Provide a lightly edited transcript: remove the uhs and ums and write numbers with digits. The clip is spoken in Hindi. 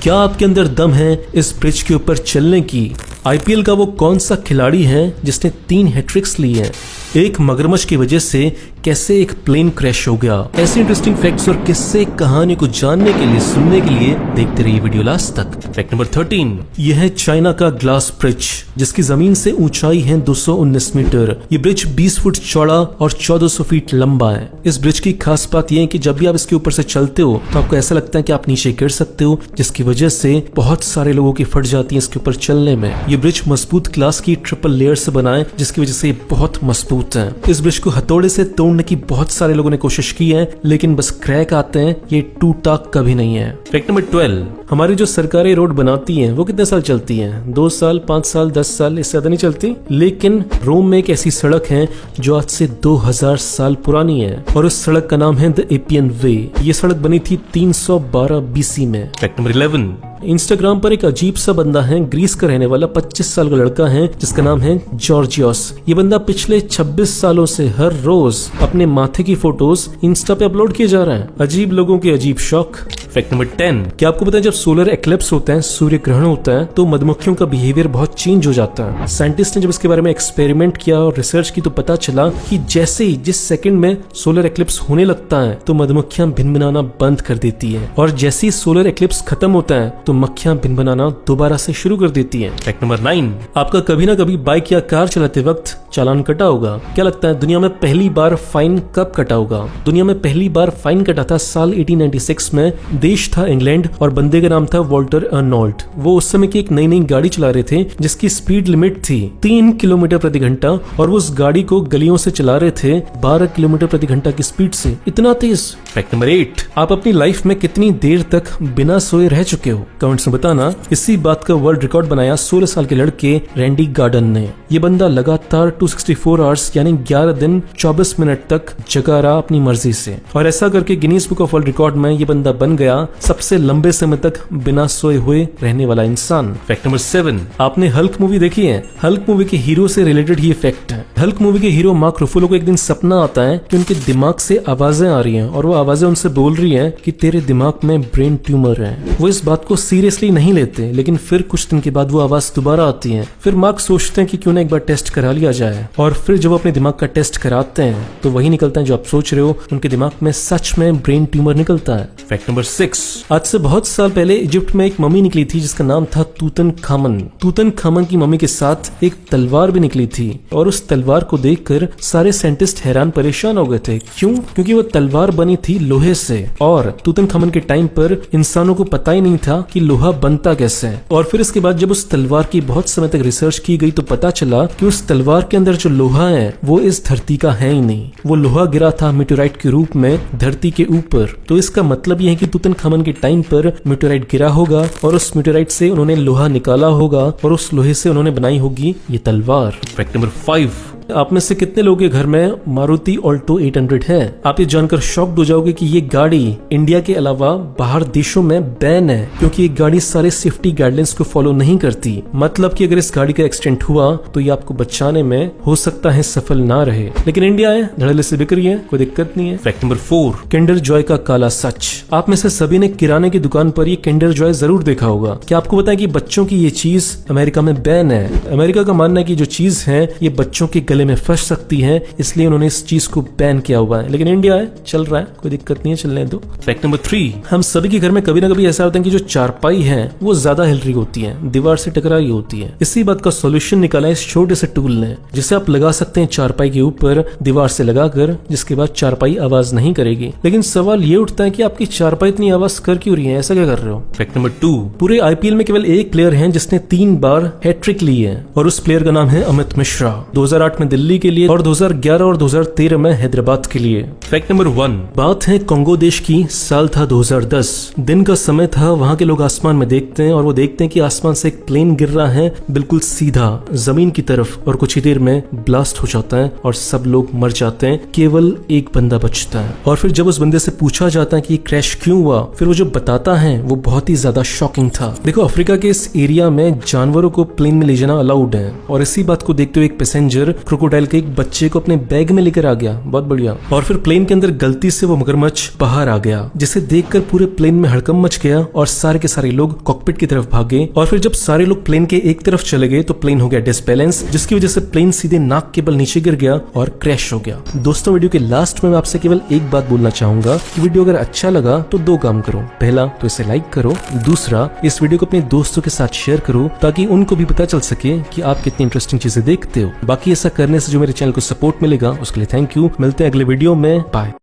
क्या आपके अंदर दम है इस ब्रिज के ऊपर चलने की? आईपीएल का वो कौन सा खिलाड़ी है जिसने 3 हैट्रिक्स ली हैं? एक मगरमच्छ की वजह से कैसे एक प्लेन क्रैश हो गया? ऐसे इंटरेस्टिंग फैक्ट्स और किस्से कहानी को जानने के लिए, सुनने के लिए देखते रहिए वीडियो लास्ट तक। फैक्ट नंबर 13, यह है चाइना का ग्लास ब्रिज जिसकी जमीन से ऊंचाई है 219 मीटर। ये ब्रिज 20 फुट चौड़ा और 1400 फीट लंबा है। इस ब्रिज की खास बात यह है कि जब भी आप इसके ऊपर से चलते हो तो आपको ऐसा लगता है कि आप नीचे गिर सकते हो, जिसकी वजह से बहुत सारे लोगों की फट जाती है इसके ऊपर चलने में। ये ब्रिज मजबूत ग्लास की ट्रिपल लेयर से बना है, जिसकी वजह से ये बहुत मजबूत है। इस ब्रिज को हथौड़े से तोड़ने की बहुत सारे लोगों ने कोशिश की है, लेकिन बस क्रैक आते हैं, ये टूटा कभी नहीं है। फैक्ट नंबर 12, हमारी जो सरकारी रोड बनाती हैं वो कितने साल चलती हैं? 2 साल, 5 साल, 10 साल, इससे ज्यादा नहीं चलती। लेकिन रोम में एक ऐसी सड़क है जो आज से 2000 साल पुरानी है और उस सड़क का नाम है द एपियन वे। ये सड़क बनी थी 312 बीसी में। फैक्ट नंबर 11, इंस्टाग्राम पर एक अजीब सा बंदा है, ग्रीस का रहने वाला 25 साल का लड़का है जिसका नाम है जॉर्जियस। ये बंदा पिछले 26 सालों से हर रोज अपने माथे की फोटोज इंस्टा पे अपलोड किए जा रहा है। अजीब लोगों के अजीब शौक। फैक्ट नंबर 10, क्या आपको पता है जब सोलर एक्लिप्स होता है, सूर्य ग्रहण होता है, तो मधुमक्खियों का बिहेवियर बहुत चेंज हो जाता है। साइंटिस्ट ने जब इसके बारे में एक्सपेरिमेंट किया और रिसर्च की तो पता चला कि जैसे ही जिस सेकंड में सोलर एक्लिप्स होने लगता है तो मधुमक्खियां भिनभिनाना बंद कर देती है, और जैसे ही सोलर एक्लिप्स खत्म होता है तो मक्खियां भिनभिनाना दोबारा से शुरू कर देती है। फैक्ट नंबर 9, आपका कभी ना कभी बाइक या कार चलाते वक्त चालान कटा होगा। क्या लगता है दुनिया में पहली बार फाइन कब कटा होगा? दुनिया में पहली बार फाइन कटा था साल 1896 में। देश था इंग्लैंड और बंदे का नाम था वॉल्टर अर्नोल्ट। वो उस समय की एक नई गाड़ी चला रहे थे जिसकी स्पीड लिमिट थी 3 किलोमीटर प्रति घंटा, और वो उस गाड़ी को गलियों से चला रहे थे 12 किलोमीटर प्रति घंटा की स्पीड से। इतना तेज। फैक्ट नंबर 8, आप अपनी लाइफ में कितनी देर तक बिना सोए रह चुके हो? कमेंट्स में बताना। इसी बात का वर्ल्ड रिकॉर्ड बनाया 16 साल के लड़के रैंडी गार्डन ने। ये बंदा लगातार 264 आवर्स यानी 11 दिन 24 मिनट तक जगा रहा अपनी मर्जी से, और ऐसा करके Guinness book of world record में ये बंदा बन गया सबसे लंबे समय तक बिना सोए हुए रहने वाला इंसान। फैक्ट नंबर 7, आपने हल्क मूवी देखी है? हल्क मूवी के हीरो से रिलेटेड ये फैक्ट है। हल्क मूवी के हीरो मार्क रुफेलो को एक दिन सपना आता है कि उनके दिमाग से आवाजें आ रही हैं और वो आवाजें उनसे बोल रही हैं कि तेरे दिमाग में ब्रेन ट्यूमर है। वो इस बात को सीरियसली नहीं लेते, लेकिन फिर कुछ दिन के बाद वो आवाज दोबारा आती है। फिर मार्क सोचते हैं कि क्यों ना एक बार टेस्ट करा लिया जाए, और फिर जब वो अपने दिमाग का टेस्ट कराते हैं तो वही निकलता है जो आप सोच रहे हो, उनके दिमाग में सच में ब्रेन ट्यूमर निकलता है। फैक्ट नंबर 6, आज से बहुत साल पहले इजिप्ट में एक मम्मी निकली थी जिसका नाम था तूतन खामन। तूतन खामन की मम्मी के साथ एक तलवार भी निकली थी, और उस तलवार को देखकर सारे साइंटिस्ट हैरान परेशान हो गए थे। क्यों? क्योंकि वो तलवार बनी थी लोहे से, और तूतन खामन के टाइम पर इंसानों को पता ही नहीं था कि लोहा बनता कैसे। और फिर इसके बाद जब उस तलवार की बहुत समय तक रिसर्च की गई तो पता चला कि उस तलवार के अंदर जो लोहा है वो इस धरती का है ही नहीं। वो लोहा गिरा था मेटेओराइट के रूप में धरती के ऊपर। तो इसका मतलब यह है कि तूतन खामन के टाइम पर मेटेओराइट गिरा होगा और उस मेटेओराइट से उन्होंने लोहा निकाला होगा और उस लोहे से उन्होंने बनाई होगी ये तलवार। फैक्ट नंबर 5, आप में से कितने लोगों के घर में मारुति ऑल्टो 800 है? आप ये जानकर शॉक्ड हो जाओगे कि ये गाड़ी इंडिया के अलावा बाहर देशों में बैन है, क्योंकि ये गाड़ी सारे सेफ्टी गाइडलाइंस को फॉलो नहीं करती। मतलब कि अगर इस गाड़ी का एक्सीडेंट हुआ तो ये आपको बचाने में हो सकता है सफल ना रहे, लेकिन इंडिया है, धड़ल्ले से बिक रही है, कोई दिक्कत नहीं है। फैक्ट नंबर 4, किंडर जॉय का काला सच। आप में से सभी ने किराने की दुकान पर ये किंडर जॉय जरूर देखा होगा। क्या आपको पता है कि बच्चों की ये चीज अमेरिका में बैन है? अमेरिका का मानना है कि जो चीज है ये बच्चों के गले में फंस सकती है, इसलिए उन्होंने इस चीज को बैन किया हुआ है। लेकिन इंडिया है, चल रहा है, कोई दिक्कत नहीं है, चलने दो। फैक्ट नंबर 3, हम सभी के घर में कभी ना कभी ऐसा होता है कि जो चारपाई है वो ज्यादा हिल रही होती है, दीवार से टकराई होती है। इसी बात का सॉल्यूशन निकाला इस छोटे से टूल ने, जिसे आप लगा सकते हैं चारपाई के ऊपर दीवार से लगाकर, जिसके बाद चारपाई आवाज नहीं करेगी। लेकिन सवाल ये उठता है कि आपकी चारपाई इतनी आवाज कर क्यों रही है? ऐसा क्या कर रहे हो? फैक्ट नंबर 2, पूरे आईपीएल में केवल एक प्लेयर है जिसने 3 बार हैट्रिक ली है, और उस प्लेयर का नाम है अमित मिश्रा। 2008 में दिल्ली के लिए और 2011 और 2013 में हैदराबाद के लिए। फैक्ट नंबर 1, बात है कांगो देश की। साल था 2010, दिन का समय था। वहाँ के लोग आसमान में देखते हैं और वो देखते हैं कि आसमान से एक प्लेन गिर रहा है बिल्कुल सीधा जमीन की तरफ, और कुछ ही देर में ब्लास्ट हो जाता है और सब लोग मर जाते हैं, केवल एक बंदा बचता है। और फिर जब उस बंदे से पूछा जाता है कि क्रैश क्यों हुआ, फिर वो जो बताता है वो बहुत ही ज्यादा शॉकिंग था। देखो, अफ्रीका के इस एरिया में जानवरों को प्लेन में ले जाना अलाउड है, और इसी बात को देखते हुए एक पैसेंजर क्रोकोडाइल के एक बच्चे को अपने बैग में लेकर आ गया। बहुत बढ़िया। और फिर प्लेन के अंदर गलती से वो मगरमच्छ बाहर आ गया, जिसे देखकर पूरे प्लेन में हड़कंप मच गया और सारे के सारे लोग कॉकपिट की तरफ भागे। और फिर जब सारे लोग प्लेन के एक तरफ चले गए तो प्लेन हो गया डिसबैलेंस, जिसकी वजह से प्लेन सीधे नाक के बल नीचे गिर गया और क्रैश हो गया। दोस्तों, वीडियो के लास्ट में मैं आपसे केवल एक बात बोलना चाहूंगा कि वीडियो अगर अच्छा लगा तो दो काम करो। पहला तो इसे लाइक करो, दूसरा इस वीडियो को अपने दोस्तों के साथ शेयर करो ताकि उनको भी पता चल सके कि आप कितनी इंटरेस्टिंग चीजें देखते हो। बाकी ऐसा करने से जो मेरे चैनल को सपोर्ट मिलेगा उसके लिए थैंक यू। मिलते हैं अगले वीडियो में। बाय।